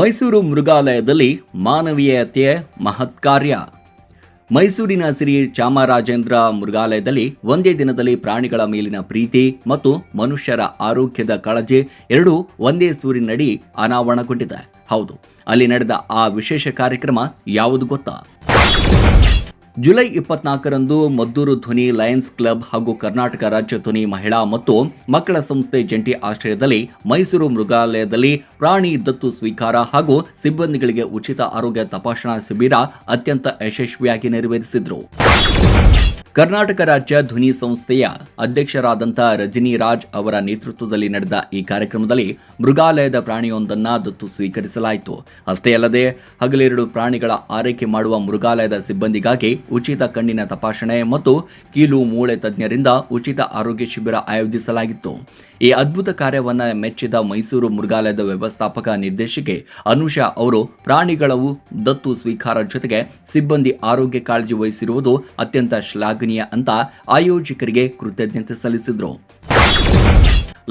ಮೈಸೂರು ಮೃಗಾಲಯದಲ್ಲಿ ಮಾನವೀಯತೆಯ ಮಹತ್ ಕಾರ್ಯ. ಮೈಸೂರಿನ ಶ್ರೀ ಚಾಮರಾಜೇಂದ್ರ ಮೃಗಾಲಯದಲ್ಲಿ ಒಂದೇ ದಿನದಲ್ಲಿ ಪ್ರಾಣಿಗಳ ಮೇಲಿನ ಪ್ರೀತಿ ಮತ್ತು ಮನುಷ್ಯರ ಆರೋಗ್ಯದ ಕಾಳಜಿ ಎರಡೂ ಒಂದೇ ಸೂರಿನಡಿ ಅನಾವರಣಗೊಂಡಿದೆ. ಹೌದು, ಅಲ್ಲಿ ನಡೆದ ಆ ವಿಶೇಷ ಕಾರ್ಯಕ್ರಮ ಯಾವುದು ಗೊತ್ತಾ? ಜುಲೈ 24ರಂದು ಮದ್ದೂರು ಧ್ವನಿ ಲಯನ್ಸ್ ಕ್ಲಬ್ ಹಾಗೂ ಕರ್ನಾಟಕ ರಾಜ್ಯ ಧ್ವನಿ ಮಹಿಳಾ ಮತ್ತು ಮಕ್ಕಳ ಸಂಸ್ಥೆ ಜಂಟಿ ಆಶ್ರಯದಲ್ಲಿ ಮೈಸೂರು ಮೃಗಾಲಯದಲ್ಲಿ ಪ್ರಾಣಿ ದತ್ತು ಸ್ವೀಕಾರ ಹಾಗೂ ಸಿಬ್ಬಂದಿಗಳಿಗೆ ಉಚಿತ ಆರೋಗ್ಯ ತಪಾಸಣಾ ಶಿಬಿರ ಅತ್ಯಂತ ಯಶಸ್ವಿಯಾಗಿ ನೆರವೇರಿಸಿದ್ರು. ಕರ್ನಾಟಕ ರಾಜ್ಯ ಧ್ವನಿ ಸಂಸ್ಥೆಯ ಅಧ್ಯಕ್ಷರಾದಂಥ ರಜನಿ ರಾಜ್ ಅವರ ನೇತೃತ್ವದಲ್ಲಿ ನಡೆದ ಈ ಕಾರ್ಯಕ್ರಮದಲ್ಲಿ ಮೃಗಾಲಯದ ಪ್ರಾಣಿಯೊಂದನ್ನು ದತ್ತು ಸ್ವೀಕರಿಸಲಾಯಿತು. ಅಷ್ಟೇ ಅಲ್ಲದೆ ಹಗಲಿರುಳು ಪ್ರಾಣಿಗಳ ಆರೈಕೆ ಮಾಡುವ ಮೃಗಾಲಯದ ಸಿಬ್ಬಂದಿಗಾಗಿ ಉಚಿತ ಕಣ್ಣಿನ ತಪಾಸಣೆ ಮತ್ತು ಕೀಲು ಮೂಳೆ ತಜ್ಞರಿಂದ ಉಚಿತ ಆರೋಗ್ಯ ಶಿಬಿರ ಆಯೋಜಿಸಲಾಗಿತ್ತು. ಈ ಅದ್ಭುತ ಕಾರ್ಯವನ್ನು ಮೆಚ್ಚಿದ ಮೈಸೂರು ಮೃಗಾಲಯದ ವ್ಯವಸ್ಥಾಪಕ ನಿರ್ದೇಶಕಿ ಅನುಷಾ ಅವರು ಪ್ರಾಣಿಗಳವು ದತ್ತು ಸ್ವೀಕಾರ ಜೊತೆಗೆ ಸಿಬ್ಬಂದಿ ಆರೋಗ್ಯ ಕಾಳಜಿ ವಹಿಸಿರುವುದು ಅತ್ಯಂತ ಶ್ಲಾಘನೀಯ ಅಂತ ಆಯೋಜಕರಿಗೆ ಕೃತಜ್ಞತೆ ಸಲ್ಲಿಸಿದರು.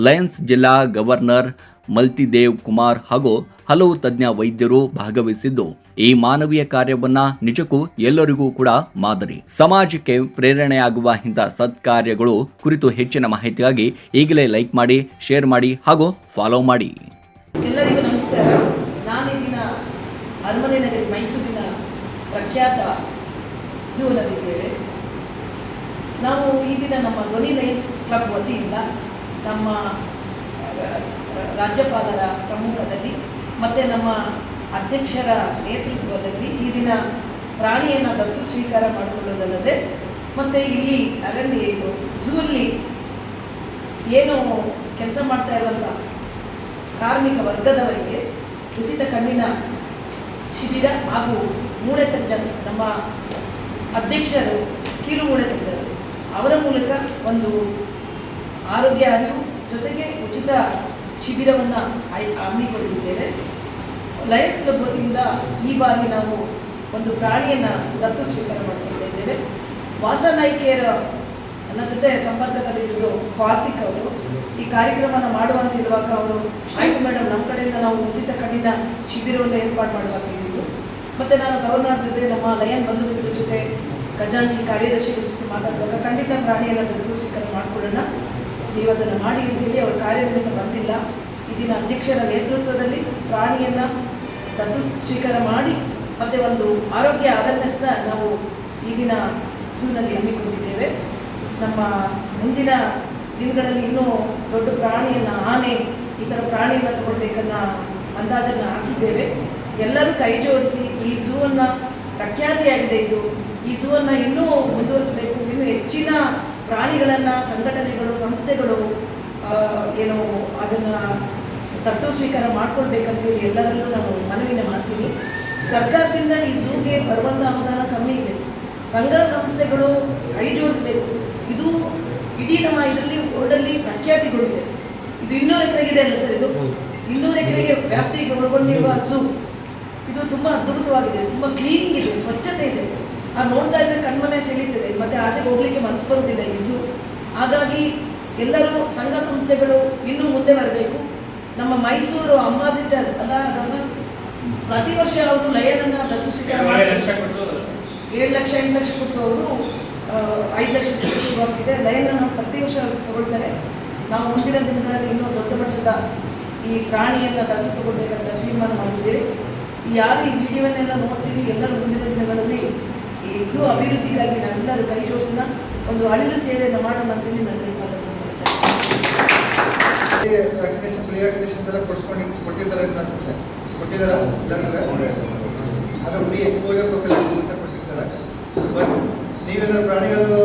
ಲಯನ್ಸ್ ಜಿಲ್ಲಾ ಗವರ್ನರ್ ಮಲ್ತಿದೇವ್ ಕುಮಾರ್ ಹಾಗೂ ಹಲವು ತಜ್ಞ ವೈದ್ಯರು ಭಾಗವಹಿಸಿದ್ದು ಈ ಮಾನವೀಯ ಕಾರ್ಯವನ್ನ ನಿಜಕ್ಕೂ ಎಲ್ಲರಿಗೂ ಕೂಡ ಮಾದರಿ. ಸಮಾಜಕ್ಕೆ ಪ್ರೇರಣೆಯಾಗುವ ಇಂಥ ಸತ್ಕಾರ್ಯಗಳು ಕುರಿತು ಹೆಚ್ಚಿನ ಮಾಹಿತಿಗಾಗಿ ಈಗಲೇ ಲೈಕ್ ಮಾಡಿ, ಶೇರ್ ಮಾಡಿ ಹಾಗೂ ಫಾಲೋ ಮಾಡಿ. ಎಲ್ಲರಿಗೂ ನಮಸ್ಕಾರ. ನಾನಿದಿನ ಅರಮನೆ ನಗರಿ ಮೈಸೂರಿನ ಪ್ರಖ್ಯಾತ ಝೂನಲ್ಲಿದ್ದೇವೆ. ನಾವು ಈ ದಿನ ನಮ್ಮ ಧ್ವನಿ ಲಯನ್ಸ್ ಕ್ಲಬ್ ವತಿಯಿಂದ ನಮ್ಮ ರಾಜ್ಯಪಾಲರ ಸಮ್ಮುಖದಲ್ಲಿ ಮತ್ತು ನಮ್ಮ ಅಧ್ಯಕ್ಷರ ನೇತೃತ್ವದಲ್ಲಿ ಈ ದಿನ ಪ್ರಾಣಿಯನ್ನು ದತ್ತು ಸ್ವೀಕಾರ ಮಾಡಿಕೊಳ್ಳೋದಲ್ಲದೆ ಮತ್ತು ಇಲ್ಲಿ ಇದು ಝೂಲ್ಲಿ ಏನು ಕೆಲಸ ಮಾಡ್ತಾ ಇರುವಂಥ ಕಾರ್ಮಿಕ ವರ್ಗದವರಿಗೆ ಉಚಿತ ಕಣ್ಣಿನ ಶಿಬಿರ ಹಾಗೂ ಮೂಳೆ ತಜ್ಞರು, ನಮ್ಮ ಅಧ್ಯಕ್ಷರು ಕೀಲು ಮೂಳೆ ತಜ್ಞರು, ಅವರ ಮೂಲಕ ಒಂದು ಆರೋಗ್ಯ ಅರಿವು ಜೊತೆಗೆ ಉಚಿತ ಶಿಬಿರವನ್ನು ಹಮ್ಮಿಕೊಂಡಿದ್ದೇವೆ. ಲಯನ್ಸ್ ಕ್ಲಬ್ ವತಿಯಿಂದ ಈ ಬಾರಿ ನಾವು ಒಂದು ಪ್ರಾಣಿಯನ್ನು ದತ್ತು ಸ್ವೀಕಾರ ಮಾಡ್ಕೊಳ್ತಾ ಇದ್ದೇವೆ. ವಾಸನಾಯ್ಕೆಯರ ನನ್ನ ಜೊತೆ ಸಂಪರ್ಕದಲ್ಲಿದ್ದು ಕಾರ್ತಿಕ್ ಅವರು ಈ ಕಾರ್ಯಕ್ರಮನ ಮಾಡುವಂತ ಇರುವಾಗ ಅವರು ಆಯ್ತು ಮೇಡಮ್, ನಮ್ಮ ಕಡೆಯಿಂದ ನಾವು ಉಚಿತ ಕಣ್ಣಿನ ಶಿಬಿರವನ್ನು ಏರ್ಪಾಡು ಮಾಡುವಂತಿದ್ದು, ಮತ್ತು ನಾನು ಗವರ್ನರ್ ಜೊತೆ ನಮ್ಮ ಲಯನ್ ಬಂಧು ಮಿತ್ರರ ಜೊತೆ ಖಜಾಂಚಿ ಕಾರ್ಯದರ್ಶಿಗಳ ಜೊತೆ ಮಾತಾಡುವಾಗ ಖಂಡಿತ ಪ್ರಾಣಿಯನ್ನು ದತ್ತು ಸ್ವೀಕಾರ ಮಾಡಿಕೊಳ್ಳೋಣ, ನೀವು ಅದನ್ನು ಮಾಡಿ ಅಂತೇಳಿ ಅವರು ಕಾರ್ಯನಿಮಿತ್ತ ಬಂದಿಲ್ಲ. ಇದೀನ ಅಧ್ಯಕ್ಷರ ನೇತೃತ್ವದಲ್ಲಿ ಪ್ರಾಣಿಯನ್ನು ದತ್ತು ಸ್ವೀಕಾರ ಮಾಡಿ ಮತ್ತು ಒಂದು ಆರೋಗ್ಯ ಅವೇರ್ನೆಸ್ನ ನಾವು ಈ ದಿನ ಝೂನಲ್ಲಿ ಹಮ್ಮಿಕೊಂಡಿದ್ದೇವೆ. ನಮ್ಮ ಮುಂದಿನ ದಿನಗಳಲ್ಲಿ ಇನ್ನೂ ದೊಡ್ಡ ಪ್ರಾಣಿಯನ್ನು, ಆನೆ ಈ ಥರ ಪ್ರಾಣಿಯನ್ನು ತಗೊಳ್ಬೇಕನ್ನ ಅಂದಾಜನ್ನು ಹಾಕಿದ್ದೇವೆ. ಎಲ್ಲರೂ ಕೈ ಜೋಡಿಸಿ ಈ ಝೂವನ್ನು ಪ್ರಖ್ಯಾತಿಯಾಗಿದೆ ಇದು. ಈ ಝೂವನ್ನು ಇನ್ನೂ ಮುಂದುವರಿಸಬೇಕು. ಇನ್ನೂ ಹೆಚ್ಚಿನ ಪ್ರಾಣಿಗಳನ್ನು ಸಂಘಟನೆಗಳು, ಸಂಸ್ಥೆಗಳು ಏನು ಅದನ್ನು ದತ್ತು ಸ್ವೀಕಾರ ಮಾಡ್ಕೊಳ್ಬೇಕಂತೇಳಿ ಎಲ್ಲರಲ್ಲೂ ನಾನು ಮನವಿನ ಮಾಡ್ತೀನಿ. ಸರ್ಕಾರದಿಂದ ಈ ಝೂಗೆ ಬರುವಂಥ ಅನುದಾನ ಕಮ್ಮಿ ಇದೆ. ಸಂಘ ಸಂಸ್ಥೆಗಳು ಕೈ ಜೋಡಿಸಬೇಕು. ಇದು ಇಡೀ ನಮ್ಮ ಇದರಲ್ಲಿ ವರ್ಲ್ಡಲ್ಲಿ ಪ್ರಖ್ಯಾತಿಗೊಂಡಿದೆ. ಇದು 200 ಎಕರೆಗಿದೆ ಅಲ್ಲ ಸರ್, ಇದು 200 ಎಕರೆಗೆ ವ್ಯಾಪ್ತಿಗೆ ಒಳಗೊಂಡಿರುವ ಝೂ. ಇದು ತುಂಬ ಅದ್ಭುತವಾಗಿದೆ, ತುಂಬ ಕ್ಲೀನಿಂಗ್ ಇದೆ, ಸ್ವಚ್ಛತೆ ಇದೆ. ಅದು ನೋಡ್ತಾ ಇದ್ರೆ ಕಣ್ಮನೆ ಸೆಳೀತದೆ, ಮತ್ತು ಆಚೆಗೆ ಹೋಗ್ಲಿಕ್ಕೆ ಮನಸ್ಸು ಬರುವುದಿಲ್ಲ ಈ ಝೂ. ಹಾಗಾಗಿ ಎಲ್ಲರೂ ಸಂಘ ಸಂಸ್ಥೆಗಳು ಇನ್ನೂ ಮುಂದೆ ಬರಬೇಕು. ನಮ್ಮ ಮೈಸೂರು ಅಂಬಾಸಿಡರ್ ಅಲ್ಲ, ಪ್ರತಿ ವರ್ಷ ಅವರು ಲಯನನ್ನು ದತ್ತು ಸ್ವೀಕಾರ ಮಾಡಿ 7 ಲಕ್ಷ 8 ಲಕ್ಷ ಕೊಟ್ಟು ಅವರು 5 ಲಕ್ಷ ಶುರುವಾಗ್ತಿದೆ. ಲಯನನ್ನು ಪ್ರತಿ ವರ್ಷ ತಗೊಳ್ತಾರೆ. ನಾವು ಮುಂದಿನ ದಿನಗಳಲ್ಲಿ ಇನ್ನೂ ದೊಡ್ಡ ಮಟ್ಟದ ಈ ಪ್ರಾಣಿಯನ್ನು ದತ್ತು ತಗೊಳ್ಬೇಕಂತ ತೀರ್ಮಾನ ಮಾಡಿದ್ದೀವಿ. ಯಾರು ಈ ವಿಡಿಯೋವನ್ನೆಲ್ಲ ನೋಡ್ತೀವಿ, ಎಲ್ಲರೂ ಮುಂದಿನ ದಿನಗಳಲ್ಲಿ ಈ ಝೂ ಅಭಿವೃದ್ಧಿಗಾಗಿ ನಾವೆಲ್ಲರೂ ಕೈ ಜೋಡಿಸೋಣ, ಒಂದು ಅಳಿಲು ಸೇವೆಯನ್ನು ಮಾಡೋಣ ಅಂತೇಳಿ ನಾನು ಮಾತಾಡ್ತಿದ್ದೇನೆ. ವ್ಯಾಕ್ಸಿನೇಷನ್ಸ್ ಎಲ್ಲ ಕೊಟ್ಟಿದ್ದಾರೆ ಅಂತ ಅನ್ಸುತ್ತೆ. ಕೊಟ್ಟಿದ್ದಾರೆ ಅದು ಫ್ರೀ ಎಕ್ಸ್ಪೋಜರ್ ಪ್ರೊಫೈಲ್ ಅಂತ ಕೊಟ್ಟಿರ್ತಾರೆ. ಬಟ್ ನೀವೇನಾದ್ರು ಪ್ರಾಣಿಗಳು